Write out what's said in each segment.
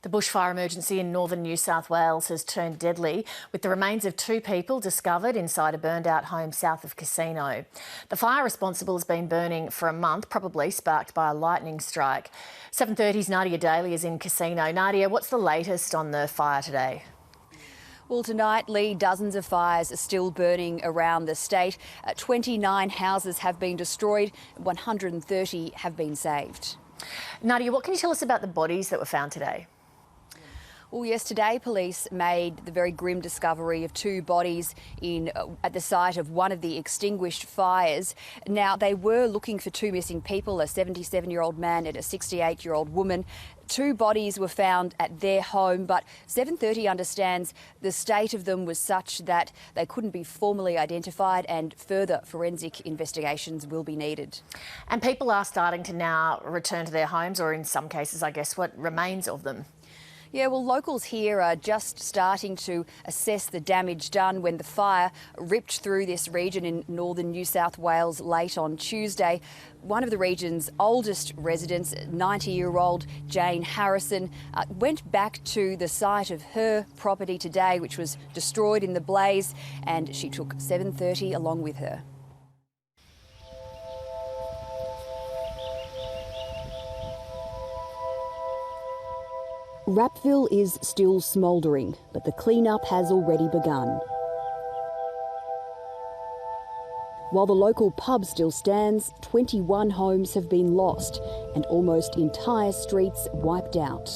The bushfire emergency in northern New South Wales has turned deadly, with the remains of 2 people discovered inside a burned-out home south of Casino. The fire responsible has been burning for a month, probably sparked by a lightning strike. 7:30's Nadia Daly is in Casino. Nadia, what's the latest on the fire today? Well, tonight, Lee, dozens of fires are still burning around the state. 29 houses have been destroyed, 130 have been saved. Nadia, what can you tell us about the bodies that were found today? Well, yesterday police made the very grim discovery of 2 bodies at the site of one of the extinguished fires. Now, they were looking for 2 missing people, a 77-year-old man and a 68-year-old woman. 2 bodies were found at their home, but 7:30 understands the state of them was such that they couldn't be formally identified and further forensic investigations will be needed. And people are starting to now return to their homes, or in some cases, I guess, what remains of them. Yeah, well, locals here are just starting to assess the damage done when the fire ripped through this region in northern New South Wales late on Tuesday. One of the region's oldest residents, 90-year-old Jane Harrison, went back to the site of her property today, which was destroyed in the blaze, and she took 7:30 along with her. Rappville is still smouldering, but the clean-up has already begun. While the local pub still stands, 21 homes have been lost and almost entire streets wiped out.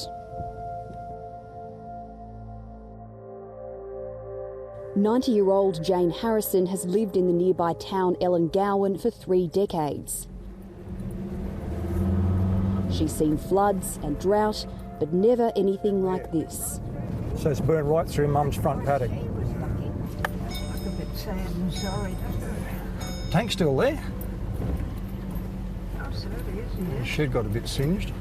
"90-year-old Jane Harrison has lived in the nearby town Ellengowan for 3 decades. She's seen floods and drought, but never anything like this. So it's burnt right through Mum's front paddock. He was lucky. I'm a bit sad and sorry. Tank's still there. Oh, so it is, The shed got a bit singed.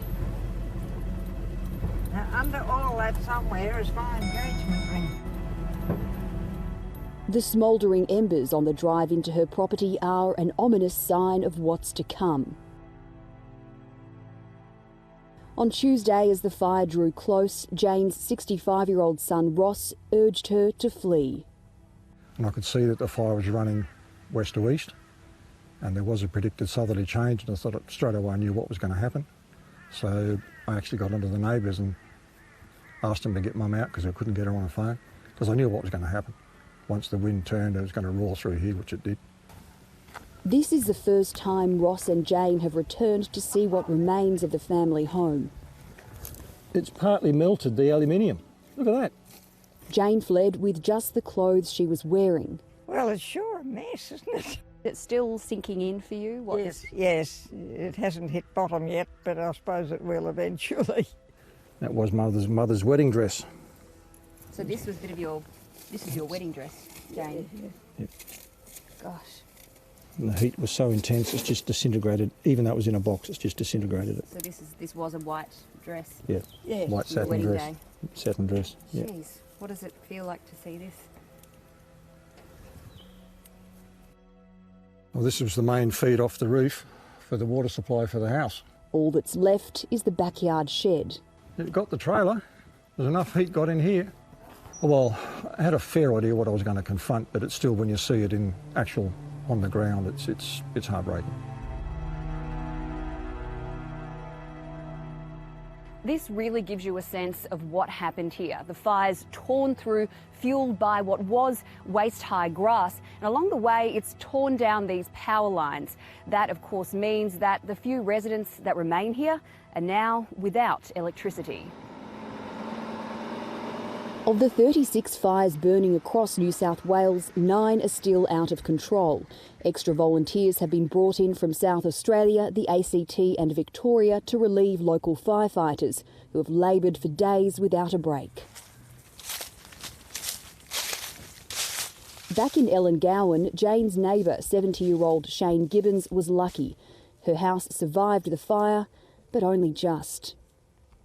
Now, under all that somewhere is my engagement ring. The smouldering embers on the drive into her property are an ominous sign of what's to come. On Tuesday, as the fire drew close, Jane's 65-year-old son Ross urged her to flee. And I could see that the fire was running west to east, and there was a predicted southerly change, and I thought straight away I knew what was going to happen. So I actually got onto the neighbours and asked them to get Mum out because I couldn't get her on the phone, because I knew what was going to happen. Once the wind turned, it was going to roar through here, which it did. This is the first time Ross and Jane have returned to see what remains of the family home. It's partly melted, the aluminium. Look at that. Jane fled with just the clothes she was wearing. Well, it's sure a mess, isn't it? It's still sinking in for you? Yes. It hasn't hit bottom yet, but I suppose it will eventually. That was mother's wedding dress. So this was this is your wedding dress, Jane? Yep. Gosh. And the heat was so intense, it's just disintegrated. Even though it was in a box, it's just disintegrated it. So this was a white dress? Yeah, Yes. white satin wedding dress. day. Satin dress, yeah. Jeez, what does it feel like to see this? Well, this was the main feed off the roof for the water supply for the house. All that's left is the backyard shed. It got the trailer. There's enough heat got in here. Well, I had a fair idea what I was going to confront, but it's still, when you see it in actual on the ground, it's heartbreaking. This really gives you a sense of what happened here. The fire's torn through, fuelled by what was waist-high grass, and along the way it's torn down these power lines. That, of course, means that the few residents that remain here are now without electricity. Of the 36 fires burning across New South Wales, 9 are still out of control. Extra volunteers have been brought in from South Australia, the ACT and Victoria to relieve local firefighters who have laboured for days without a break. Back in Ellengowan, Jane's neighbour, 70-year-old Shane Gibbons, was lucky. Her house survived the fire, but only just.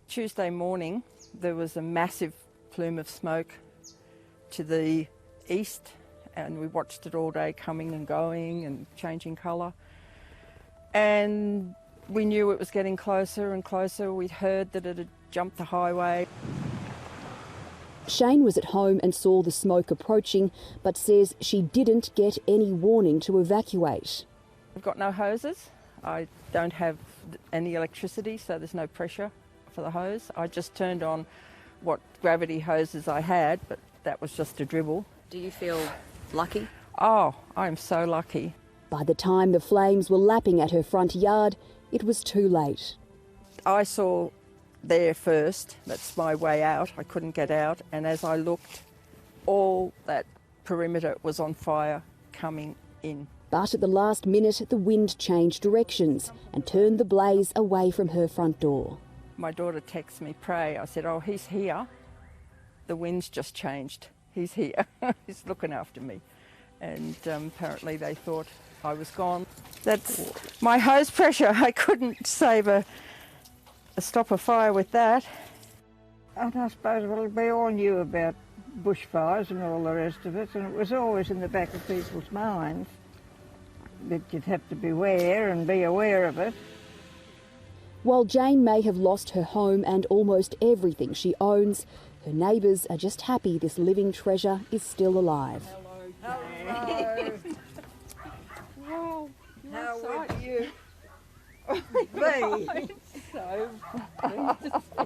Tuesday morning, there was a massive plume of smoke to the east, and we watched it all day coming and going and changing colour. And we knew it was getting closer and closer. We'd heard that it had jumped the highway. Shane was at home and saw the smoke approaching, but says she didn't get any warning to evacuate. I've got no hoses. I don't have any electricity, so there's no pressure for the hose. I just turned on what gravity hoses I had, but that was just a dribble. Do you feel lucky? Oh, I'm so lucky. By the time the flames were lapping at her front yard, it was too late. I saw there first, that's my way out. I couldn't get out, and as I looked, all that perimeter was on fire coming in. But at the last minute, the wind changed directions and turned the blaze away from her front door. My daughter texted me, pray. I said, oh, he's here. The wind's just changed. He's here. He's looking after me. And apparently they thought I was gone. That's my hose pressure. I couldn't save a stop a fire with that. And I suppose we all knew about bushfires and all the rest of it, and it was always in the back of people's minds that you'd have to beware and be aware of it. While Jane may have lost her home and almost everything she owns, her neighbours are just happy this living treasure is still alive. Hello. Wow, How would you be? So pleased to see